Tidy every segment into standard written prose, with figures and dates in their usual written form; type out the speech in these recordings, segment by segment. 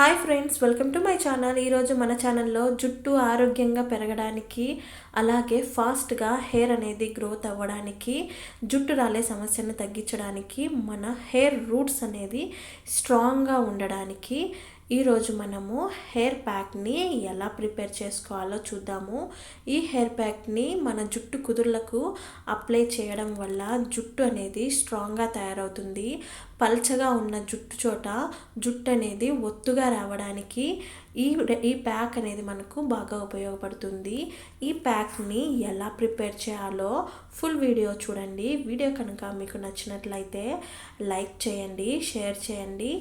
Hi friends, welcome to my channel. ఈరోజు మన ఛానల్లో జుట్టు ఆరోగ్యంగా పెరగడానికి, అలాగే ఫాస్ట్గా హెయిర్ అనేది గ్రోత్ అవ్వడానికి, జుట్టు రాలే సమస్యను తగ్గించడానికి, మన హెయిర్ రూట్స్ అనేది స్ట్రాంగ్గా ఉండడానికి ఈరోజు మనము హెయిర్ ప్యాక్ని ఎలా ప్రిపేర్ చేసుకోవాలో చూద్దాము. ఈ హెయిర్ ప్యాక్ని మన జుట్టు కుదుర్లకు అప్లై చేయడం వల్ల జుట్టు అనేది స్ట్రాంగ్గా తయారవుతుంది. పల్చగా ఉన్న జుట్టు చోట జుట్టు అనేది ఒత్తుగా రావడానికి ఈ ప్యాక్ అనేది మనకు బాగా ఉపయోగపడుతుంది. ఈ ప్యాక్ని ఎలా ప్రిపేర్ చేయాలో ఫుల్ వీడియో చూడండి. వీడియో కనుక మీకు నచ్చినట్లయితే లైక్ చేయండి, షేర్ చేయండి.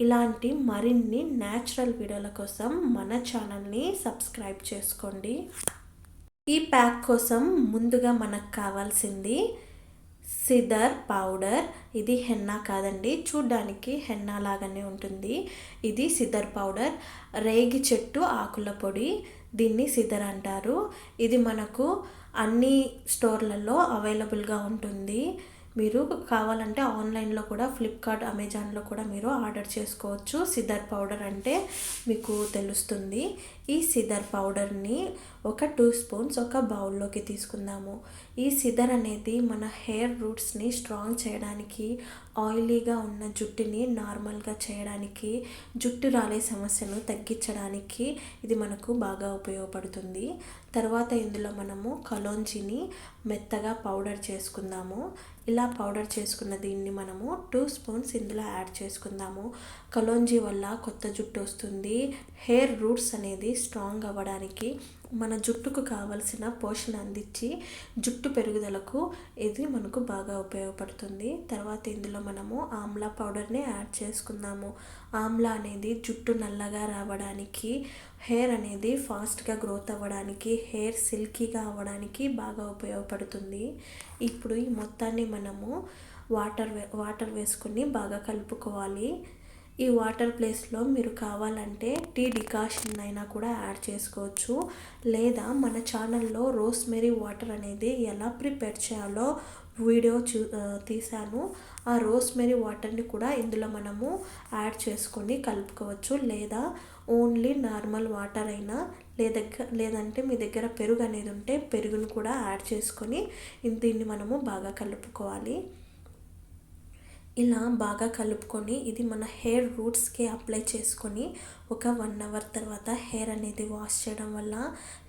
ఇలాంటి మరిన్ని న్యాచురల్ వీడియోల కోసం మన ఛానల్ని సబ్స్క్రైబ్ చేసుకోండి. ఈ ప్యాక్ కోసం ముందుగా మనకు కావాల్సింది సిదర్ పౌడర్. ఇది హెన్నా కాదండి, చూడ్డానికి హెన్నా లాగానే ఉంటుంది. ఇది సిదర్ పౌడర్, రేగి చెట్టు ఆకుల పొడి, దీన్ని సిదర్ అంటారు. ఇది మనకు అన్ని స్టోర్లలో అవైలబుల్గా ఉంటుంది. మీరు కావాలంటే ఆన్లైన్లో కూడా, ఫ్లిప్కార్ట్, అమెజాన్లో కూడా మీరు ఆర్డర్ చేసుకోవచ్చు. సిదర్ పౌడర్ అంటే మీకు తెలుస్తుంది. ఈ సిదర్ పౌడర్ని ఒక 2 స్పూన్స్ ఒక బౌల్లోకి తీసుకుందాము. ఈ సిదర్ అనేది మన హెయిర్ రూట్స్ని స్ట్రాంగ్ చేయడానికి, ఆయిలీగా ఉన్న జుట్టుని నార్మల్గా చేయడానికి, జుట్టు రాలే సమస్యను తగ్గించడానికి ఇది మనకు బాగా ఉపయోగపడుతుంది. తర్వాత ఇందులో మనము కలోంజిని మెత్తగా పౌడర్ చేసుకుందాము. ఇలా పౌడర్ చేసుకున్న దీన్ని మనము 2 స్పూన్స్ ఇందులో యాడ్ చేసుకుందాము. కలోంజీ వల్ల కొత్త జుట్టు వస్తుంది. హెయిర్ రూట్స్ అనేది స్ట్రాంగ్ అవ్వడానికి, మన జుట్టుకు కావలసిన పోషణ అందించి జుట్టు పెరుగుదలకు ఇది మనకు బాగా ఉపయోగపడుతుంది. తర్వాత ఇందులో మనము ఆమ్లా పౌడర్ని యాడ్ చేసుకుందాము. ఆమ్లా అనేది జుట్టు నల్లగా రావడానికి, హెయిర్ అనేది ఫాస్ట్గా గ్రోత్ అవ్వడానికి, హెయిర్ సిల్కీగా అవ్వడానికి బాగా ఉపయోగపడుతుంది. ఇప్పుడు ఈ మొత్తాన్ని మనము వాటర్ వేసుకొని బాగా కలుపుకోవాలి. ఈ వాటర్ ప్లేస్లో మీరు కావాలంటే టీ డికాషన్ అయినా కూడా యాడ్ చేసుకోవచ్చు. లేదా మన ఛానల్లో రోస్మెరీ వాటర్ అనేది ఎలా ప్రిపేర్ చేయాలో వీడియో తీశాను. ఆ రోస్మెరీ వాటర్ని కూడా ఇందులో మనము యాడ్ చేసుకొని కలుపుకోవచ్చు. లేదా ఓన్లీ నార్మల్ వాటర్ అయినా, లేదంటే మీ దగ్గర పెరుగు అనేది ఉంటే పెరుగును కూడా యాడ్ చేసుకొని దీన్ని మనము బాగా కలుపుకోవాలి. ఇలా బాగా కలుపుకొని ఇది మన హెయిర్ రూట్స్కి అప్లై చేసుకొని ఒక 1 అవర్ తర్వాత హెయిర్ అనేది వాష్ చేయడం వల్ల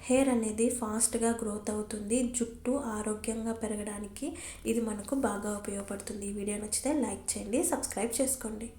హెయిర్ అనేది ఫాస్ట్గా గ్రోత్ అవుతుంది. జుట్టు ఆరోగ్యంగా పెరగడానికి ఇది మనకు బాగా ఉపయోగపడుతుంది. ఈ వీడియో నచ్చితే లైక్ చేయండి, సబ్స్క్రైబ్ చేసుకోండి.